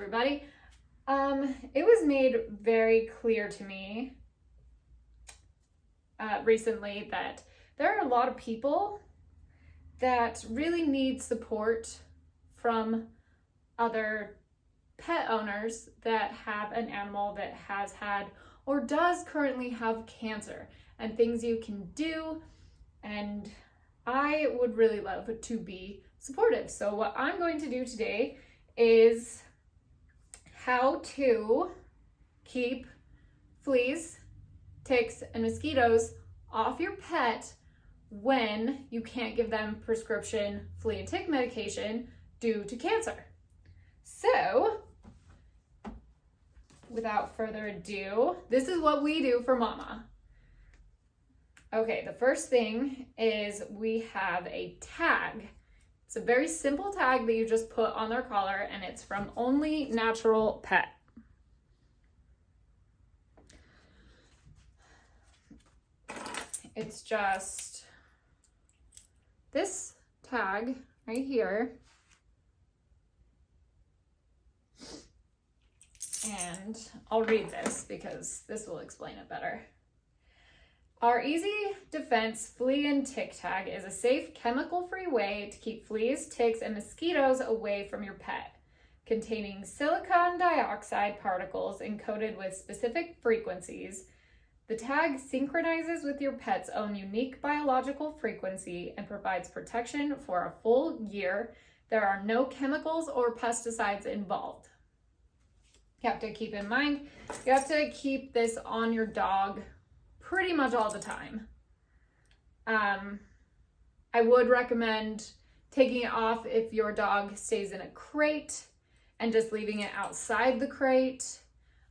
everybody. It was made very clear to me recently that there are a lot of people that really need support from other pet owners that have an animal that has had or does currently have cancer, and things you can do. And I would really love to be supportive. So what I'm going to do today is how to keep fleas, ticks, and mosquitoes off your pet when you can't give them prescription flea and tick medication due to cancer. So, without further ado, this is what we do for Mama. Okay, the first thing is we have a tag. It's a very simple tag that you just put on their collar, and it's from Only Natural Pet. It's just this tag right here. And I'll read this because this will explain it better. Our Easy Defense Flea and Tick Tag is a safe, chemical-free way to keep fleas, ticks, and mosquitoes away from your pet. Containing silicon dioxide particles encoded with specific frequencies, the tag synchronizes with your pet's own unique biological frequency and provides protection for a full year. There are no chemicals or pesticides involved. You have to keep in mind, you have to keep this on your dog pretty much all the time. I would recommend taking it off if your dog stays in a crate and just leaving it outside the crate.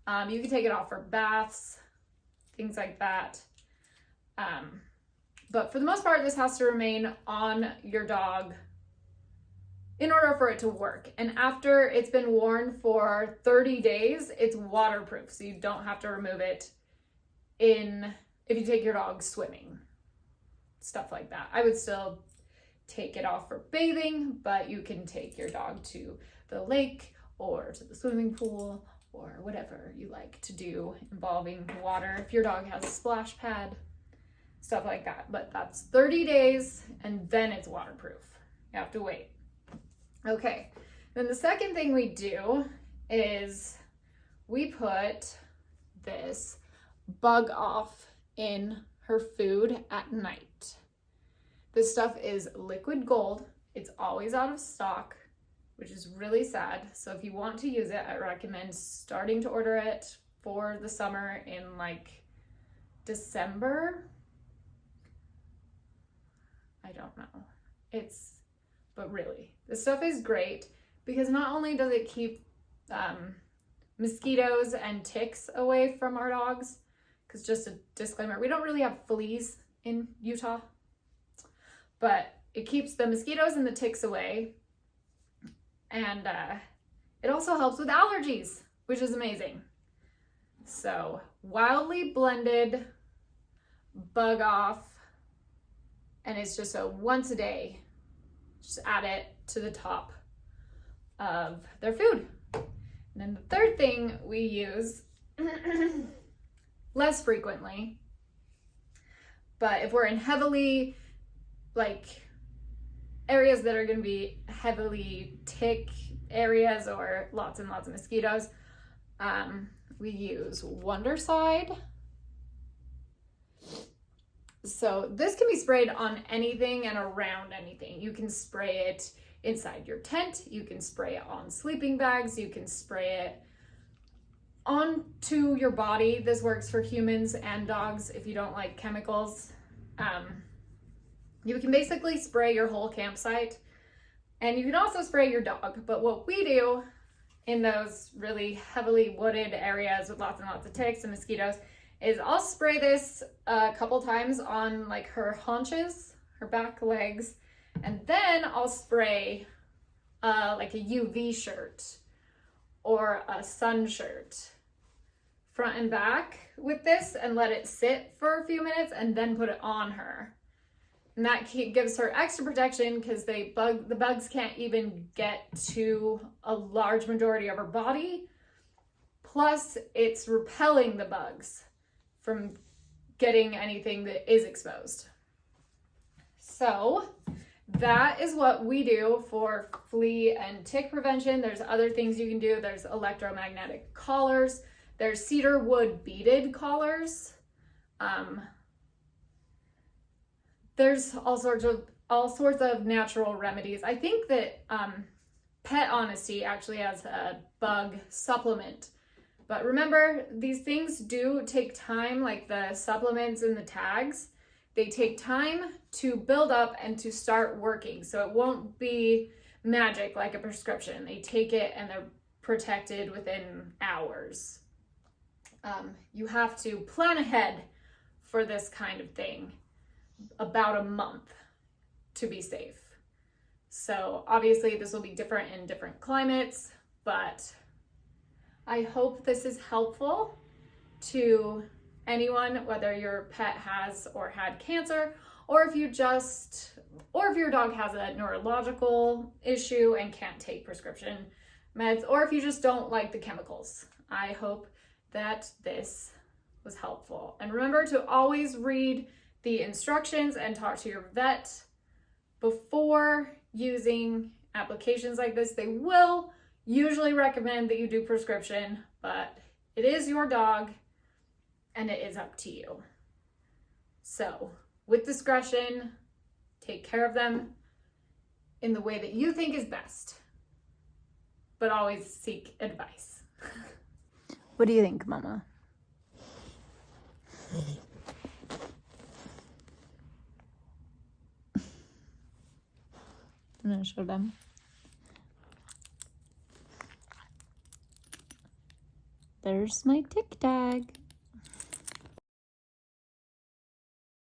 You can take it off for baths, things like that. But for the most part, this has to remain on your dog in order for it to work. And after it's been worn for 30 days, it's waterproof, so you don't have to remove it if you take your dog swimming, stuff like that. I would still take it off for bathing, but you can take your dog to the lake or to the swimming pool or whatever you like to do involving water. If your dog has a splash pad, stuff like that. But that's 30 days and then it's waterproof. You have to wait. Okay, then the second thing we do is we put this bug off in her food at night. This stuff is liquid gold. It's always out of stock, which is really sad. So if you want to use it, I recommend starting to order it for the summer in like December. I don't know. But really, this stuff is great because not only does it keep mosquitoes and ticks away from our dogs, because just a disclaimer, we don't really have fleas in Utah, but it keeps the mosquitoes and the ticks away. And it also helps with allergies, which is amazing. So wildly blended bug off, and it's just a once a day. Just add it to the top of their food. And then the third thing we use less frequently, but if we're in heavily, like areas that are going to be heavily tick areas or lots and lots of mosquitoes, we use Wondercide. So this can be sprayed on anything and around anything. You can spray it inside your tent, you can spray it on sleeping bags, you can spray it onto your body. This works for humans and dogs if you don't like chemicals. You can basically spray your whole campsite, and you can also spray your dog. But what we do in those really heavily wooded areas with lots and lots of ticks and mosquitoes is I'll spray this a couple times on like her haunches, her back legs, and then I'll spray like a UV shirt or a sun shirt front and back with this and let it sit for a few minutes and then put it on her. And that gives her extra protection because the bugs can't even get to a large majority of her body. Plus, it's repelling the bugs from getting anything that is exposed. So that is what we do for flea and tick prevention. There's other things you can do. There's electromagnetic collars. There's cedar wood beaded collars. There's all sorts of natural remedies. I think that Pet Honesty actually has a bug supplement. But remember, these things do take time, like the supplements and the tags. They take time to build up and to start working. So it won't be magic like a prescription. They take it and they're protected within hours. You have to plan ahead for this kind of thing, about a month to be safe. So obviously this will be different in different climates, but I hope this is helpful to anyone, whether your pet has or had cancer, or if your dog has a neurological issue and can't take prescription meds, or if you just don't like the chemicals. I hope that this was helpful. And remember to always read the instructions and talk to your vet before using applications like this. They will usually recommend that you do prescription, but it is your dog and it is up to you. So with discretion, take care of them in the way that you think is best, but always seek advice. What do you think, Mama? I'm gonna show them. There's my tick tag.